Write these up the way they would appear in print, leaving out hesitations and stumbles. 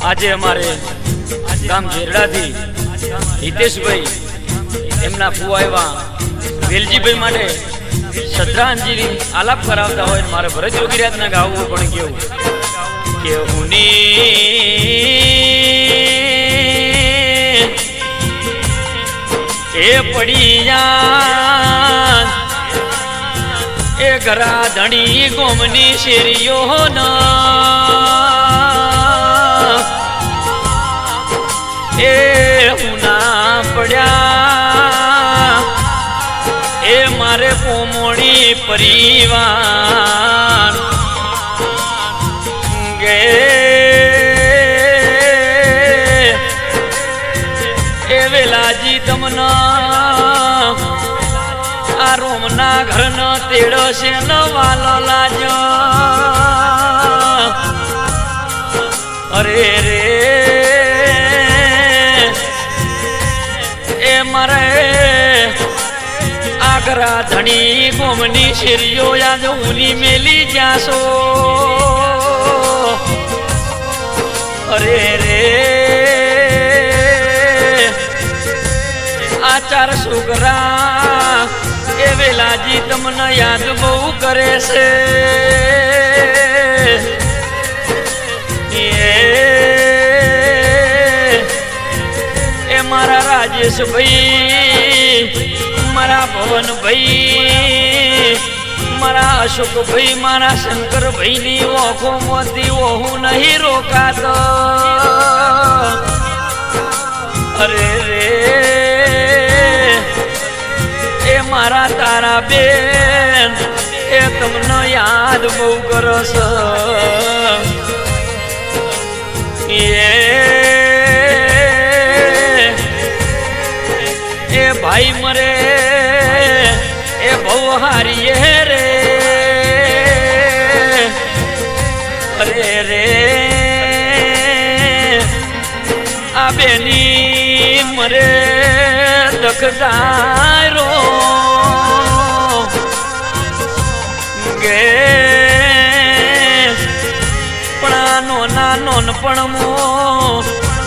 આજે અમારે ગામ જેરડાથી હિતેશભાઈ એમના ફુવા એવા વેલજીભાઈ માટે શ્રદ્ધાંજલિ આલાપ કરાવતા હોય મારે ભરત યોગીરાજને ગાવું પણ કેવું કેવું એ પડિયા એ ઘરા ધણી ગોમની શેરીઓ એ હુના પડ્યા એ મારે પોમોણી પરિવાર ગે એ વેલાજી તમના આ રોમના ઘરનો તેડો છે ન વાલો લાજ અરે રે એ મારે આગરા ધણી ગોમની શેરીઓ યાદ ઉની મેલી જાશો અરે રે આ ચાર છોકરા એ વેલાજી તમને યાદ બહુ કરે છે એ મારા રાજેશભાઈ મારા ભવનભાઈ મારા અશોકભાઈ મારા શંકરભાઈ ની ઓખો મોતી હું નહીં રોકાતો અરે રે એ મારા તારા બેન એ તમને યાદ બહુ કરો છો એ ભાઈ મરે એ બહુ હારી રે અરે રે આ બેની મરે દખદારો ગે પણ આ નોનપણમો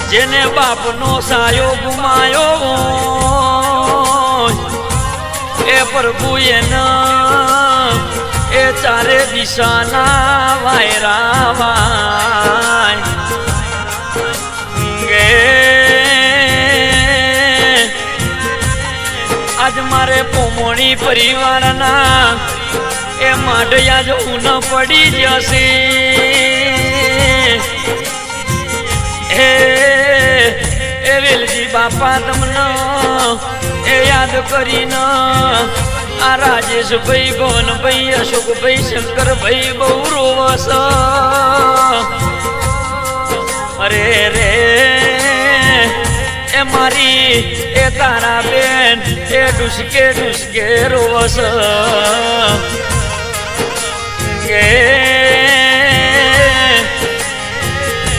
જેને બાપનો સાયો ગુમાયો એ પ્રભુ એના એ ચારે દિશાના વાયરા ગે આજ મારે પોમોણી પરિવારના એ માઢિયા જવું ન પડી જશે એ વેલજી બાપા તમને એ યાદ કરીને આ રાજેશભાઈ ભવનભાઈ અશોકભાઈ શંકરભાઈ બહુ રોવસ અરે રે એ મારી એ તારા બેન એ ડુસકે ડુસકે રોવસ ગે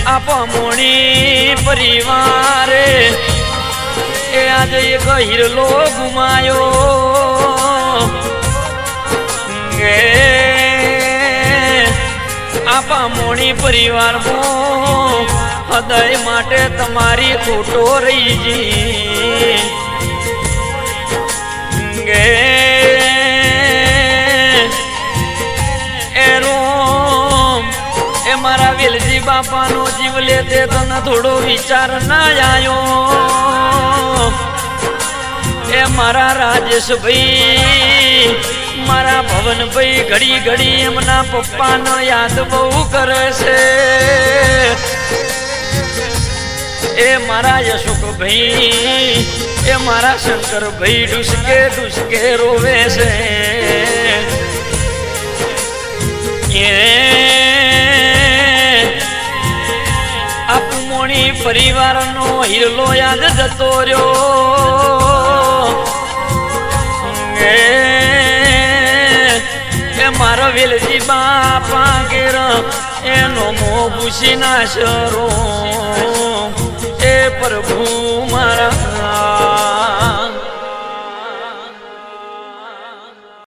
આપમોણી પરિવારે એ આજે એક હિરલો ગુમાયો ગે આપમોણી પરિવારમાં હૃદય માટે તમારી ખોટો રહી જી ગે એ મારા વેલજી બાપાનો જીવ લે તે તને થોડો વિચાર ના આવ્યો એ મારા રાજેશભાઈ મારા ભવનભાઈ ઘડી ઘડી એમના પપ્પાનો યાદ બહુ કરે છે એ મારા અશોકભાઈ એ મારા શંકરભાઈ ડુસકે ડુસકે રોવે છે આપમોણી પરિવારનો હિરલો યાદ જતો રહ્યો એ મારા વેલજી બાપા ઘેર એનો મોં ભૂસી ના શરો એ પ્રભુ મારા